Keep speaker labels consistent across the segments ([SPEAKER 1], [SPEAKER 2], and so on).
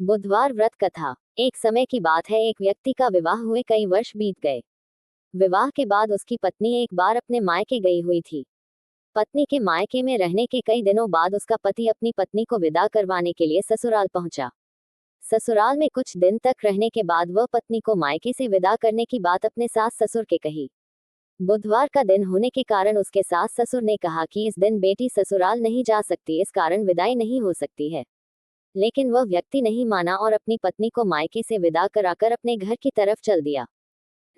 [SPEAKER 1] बुधवार व्रत कथा। एक समय की बात है, एक व्यक्ति का विवाह हुए कई वर्ष बीत गए। विवाह के बाद उसकी पत्नी एक बार अपने मायके गई हुई थी। पत्नी के मायके में रहने के कई दिनों बाद उसका पति अपनी पत्नी को विदा करवाने के लिए ससुराल पहुंचा। ससुराल में कुछ दिन तक रहने के बाद वह पत्नी को मायके से विदा करने की बात अपने सास ससुर के कही। बुधवार का दिन होने के कारण उसके सास ससुर ने कहा कि इस दिन बेटी ससुराल नहीं जा सकती, इस कारण विदाई नहीं हो सकती है। लेकिन वह व्यक्ति नहीं माना और अपनी पत्नी को मायके से विदा कराकर अपने घर की तरफ चल दिया।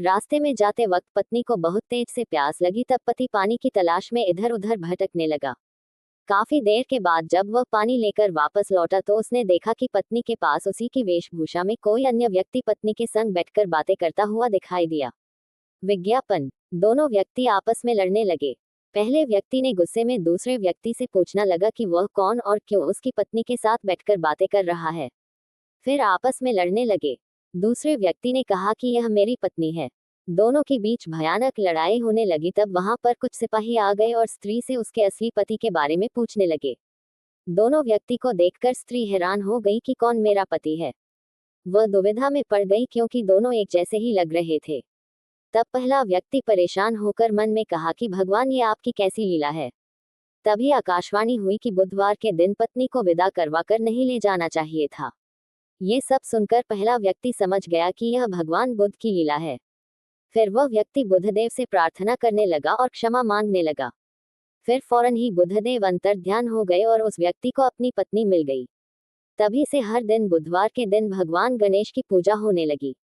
[SPEAKER 1] रास्ते में जाते वक्त पत्नी को बहुत तेज से प्यास लगी, तब पति पानी की तलाश में इधर उधर भटकने लगा। काफी देर के बाद जब वह पानी लेकर वापस लौटा तो उसने देखा कि पत्नी के पास उसी की वेशभूषा में कोई अन्य व्यक्ति पत्नी के संग बैठकर बातें करता हुआ दिखाई दिया। विज्ञापन। दोनों व्यक्ति आपस में लड़ने लगे। पहले व्यक्ति ने गुस्से में दूसरे व्यक्ति से पूछना लगा कि वह कौन और क्यों उसकी पत्नी के साथ बैठकर बातें कर रहा है। फिर आपस में लड़ने लगे। दूसरे व्यक्ति ने कहा कि यह मेरी पत्नी है। दोनों के बीच भयानक लड़ाई होने लगी। तब वहां पर कुछ सिपाही आ गए और स्त्री से उसके असली पति के बारे में पूछने लगे। दोनों व्यक्ति को देखकर स्त्री हैरान हो गई कि कौन मेरा पति है। वह दुविधा में पड़ गई क्योंकि दोनों एक जैसे ही लग रहे थे। तब पहला व्यक्ति परेशान होकर मन में कहा कि भगवान, ये आपकी कैसी लीला है। तभी आकाशवाणी हुई कि बुधवार के दिन पत्नी को विदा करवाकर नहीं ले जाना चाहिए था। ये सब सुनकर पहला व्यक्ति समझ गया कि यह भगवान बुद्ध की लीला है। फिर वह व्यक्ति बुद्धदेव से प्रार्थना करने लगा और क्षमा मांगने लगा। फिर फौरन ही बुद्धदेव अंतर्ध्यान हो गए और उस व्यक्ति को अपनी पत्नी मिल गई। तभी से हर दिन बुधवार के दिन भगवान गणेश की पूजा होने लगी।